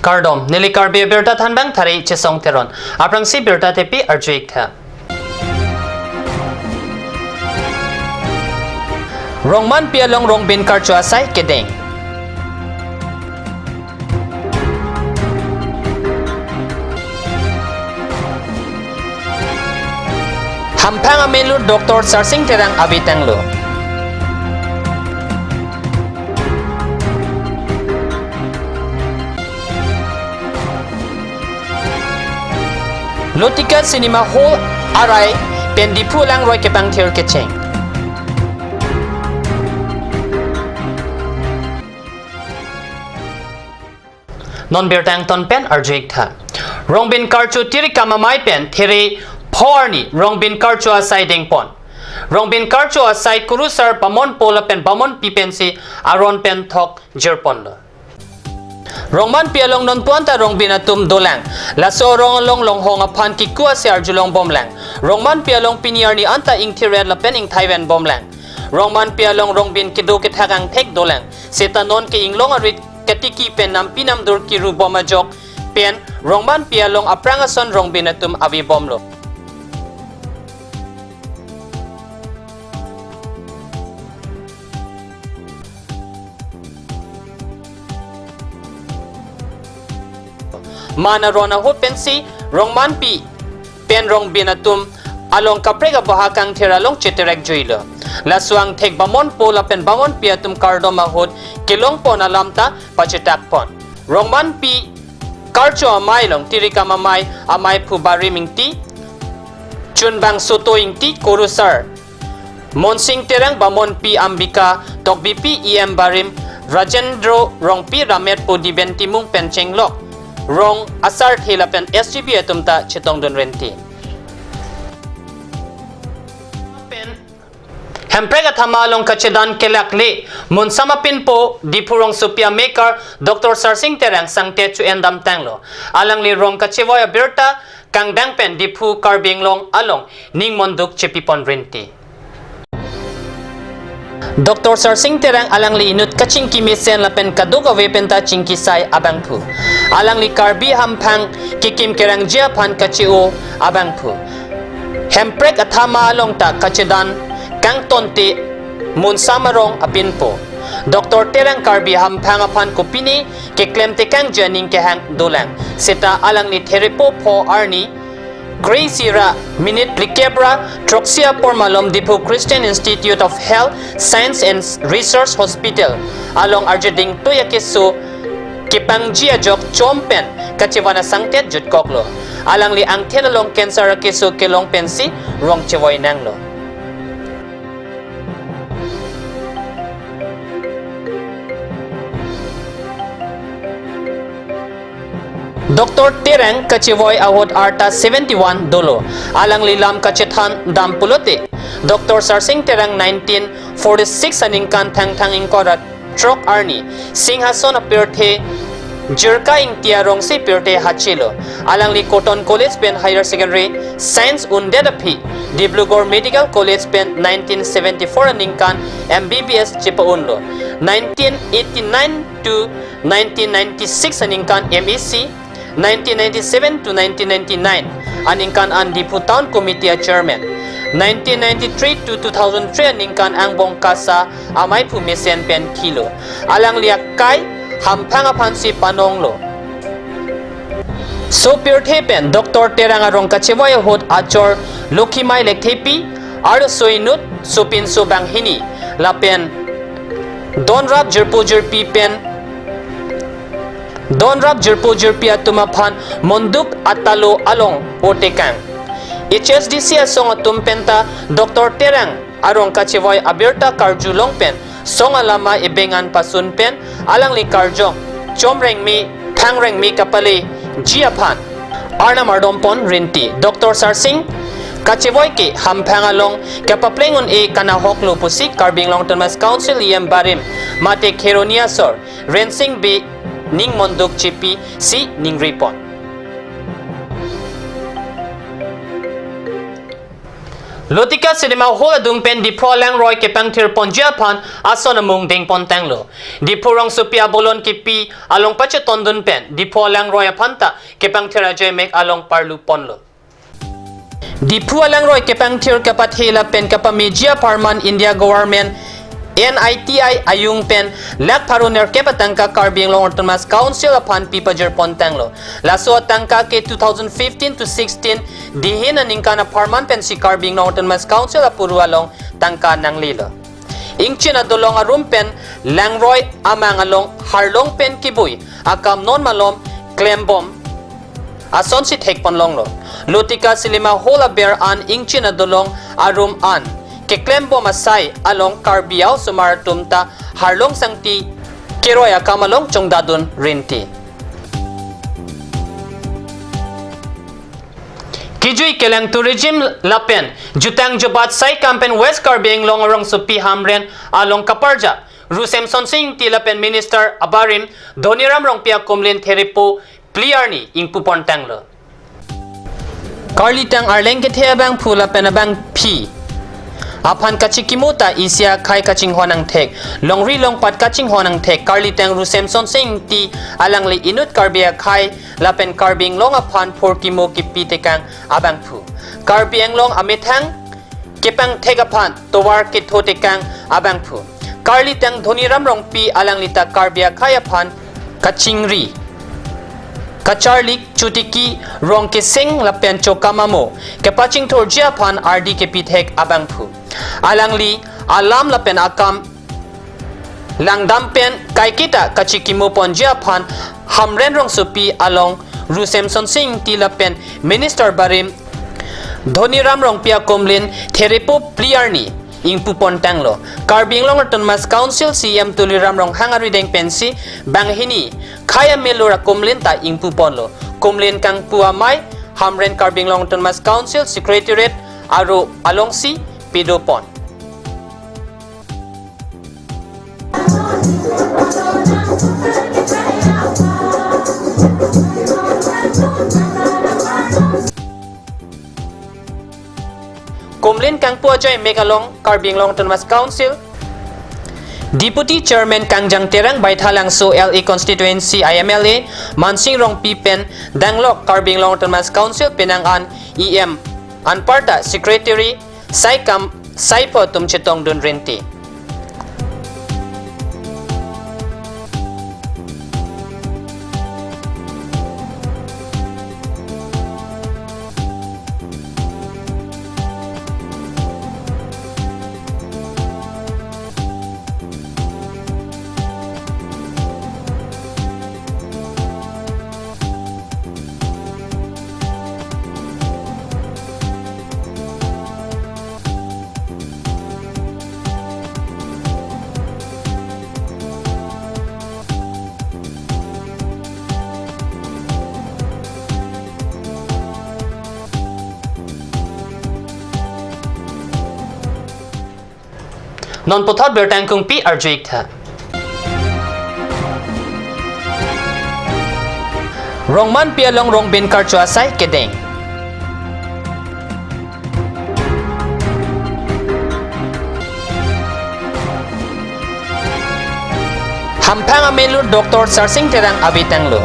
Kardom, nili karbi birta thanbang thari chisong teron. Aprang si birta tepi arjuik tha. Rongmanplalong Rongbin karche asai kedeng. Hampang amelur Dr. Sarsing terang abitanglo. Lotika Cinema Hall arai pen Diphu alangroi kapangthir kecheng. Non bertang ton pen arjuik tha. Rongbin karchu tiri kamamai pen thiri Porni Rongbin karchu asai dengpon. Rongbin karchu asai kurusar pamon pola pen pamon pipensi aron pen thok jerpon lo. Rongmanplalong non puanta Rongbin atum dolang. Laso rongalong longhong apan kikua si arjulong bomlang. Rongmanplalong piniar ni anta ing tired la pen ing Taiwan bomlang. Rongmanplalong Rongbin kido kithagang tek dolang. Seta non ke inglong arit katiki pen nam pinam dur kiru bomajok pen Rongmanplalong aprangason Rongbin atum abi bomlo. Mana rona ho pensi Rongmanpi pen Rongbin atum along kaprega bahakang thiralong chiterek juilo. Lasuang thek bamon pola pen bamon pi atum kardoma hot kilong pon alamta pachetak pon. Rongmanpi karcho amailong tirika mamai amai phu barimingti chunbang sotoingti korusar. Monsing terang bamon pi ambika tokbi pi em barim Rajendro Rongpi ramet po dibenti mung pencheng lok. Rong asar thela pen SGB atumta chitong don renti. Pen hemprega thamalong kachedan kelakle mun samapin po Diphu supia maker Dr. Sarsing terang sangte chu endam tanglo. Alang li rong kachevoya birta kang dang pen Diphu karbinglong along ning monduk chepipon renti. Dr. Sarsing terang alang li inut kaching kimisen lapen kaduga wepenta chingkisai abangpu. Alang li karbi hampang kikim kerang jia pan kachio abangpu. Hemprek athama along ta kachedan kang tonti mun samarong apinpo. Dr. terang karbi hampang apan kopini ke klemte kang janing kehang dolang. Seta alang li theripo po arni Gracie Ra Minute Likebra Troxia Pormalom Diphu Christian Institute of Health Science and Research Hospital along Arjeding Toyakeso Kipangjia Jok Chompen Kachiwana Sangtet Jutkoklo alang li ang tenalong cancer keso kelong pensi rong chewoy nanglo. Dr. Terang kachivoy awot arta 71 dolo alang lilam kachethan dam pulote. Dr. Sarsing terang 1946 aningkan thang ingkorat trok arni singhason apirthe jerka ing tiarong si pirte hachilo alang li Cotton College pen Higher Secondary Science undedapi Diblughor Medical College pen 1974 aningkan MBBS chipaunlo 1989 to 1996 aningkan MEC 1997 to 1999 aningkan ang Diphu Town Committee Chairman 1993 to 2003 aningkan ang bongkasa amay pumisen pen kilo alang liak kay hampang apan si panonglo so pirte pen Dr. Terang arong kachevoy hot achor lokimay lekthepi aro soinut supin subang hini lapen donrap jerpujur pi pen Donrap jerpo jerpia tumaphan monduk atalo along otekang. HSDC asong atumpenta Dr. Terang arong kachevoy abirta karjulong pen song alama ibengan pasun pen alang li karjong chomreng mi thangreng mi kapali jiaphan arna mardompon rinti Dr. Sarsing kachevoy ki hamphangalong kapaplengon e kanahok lupusik karbinglong Thomas Council iem barim mate kheronia sor rensing bi ning monduk chipi si ning ripon. Lotika Cinema Hall adung pen Diphu alangroi kapangthir ponjia pan ason among ding pontanglo. Diphu rong supia bolon kipi along pache tondun pen Diphu alangroi apanta kapangthir ajay mek along parlu ponlo. Diphu alangroi kapangthir kapathila pen kapamejia parman India government NITI ayung pen lak paruner kepatangka karbing long autonomous council upon pipajer pontanglo laso tangka ke 2015 to 16 dihin aningka na parman pen si karbing long autonomous council apurua long tangka nang lilo ingchin adolong arum pen langroi amang along harlong pen kibuy akam non malom klembom ason si thekpon longlo Lotika Cinema Hall bear an ingchin adolong arum an Keklembo masay along karbiyaw sumaratum ta harlong sangti kiroya kamalong chongdadun rinti. Kijui kelang tourism lapen jutang jobat say kampen West Karbing longarong supi hamren along kaparja Rusemson Singh ti lapen minister abarim Dhoniram rong pia kumlin theripo pliarni ingpu pontanglo. Karlitang arleng ketebang pula penabang pi Apan kachikimuta isya kai kaching honang tek longri longpat kaching honang tek karlitang Rusemson Singh ti alangli inut karbia kai lapen karbing long apan porkimo kipitekang abang pu karbiang long amithang kepang tegapan towar kithotekang abang pu karlitang Dhoniram rong pi alanglita karbia kai apan kachingri Kacharlik chutiki rong kecheng lapen chokamamo kepaching torjia pan RD kepithek abang pu alangli alam lapen akam langdampen kaikita kachikimo ponjia pan hamren rong supi along Rusemson Singh ti lapen minister barim Dhoniram rong pia komlin theripo pliarni ingpu pontanglo karbing long autonomous council CM tuliram rong hangari deng pensi banghini khaya melora komlin ta ingpu ponlo komlin kang puamai hamren karbing long autonomous council secretariat aro alongsi pidopon Komlin kang puajay megalong karbing long autonomous council Deputy Chairman Kangjang Terang Baithalang So LA Constituency IMLA Mansing Rong Pipen Danglok Karbing Long Autonomous Council Penangan EM Anparta Secretary Saikam Saipo Tumchitong Dun Rinti non pothot bertang kung pi arjuik tha Rongmanplalong Rongbin karche asai kedeng hampang amelur Dr. Sarsing terang abitanglo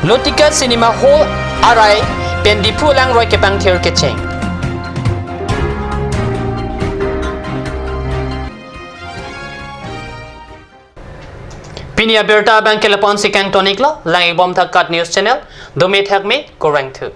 Lotika Cinema Hall arai pen Diphu alangroi kapangthir kecheng Pinia berta abang kelapon si kang tonik lo lang ibom thakat news channel domi thak me korang thu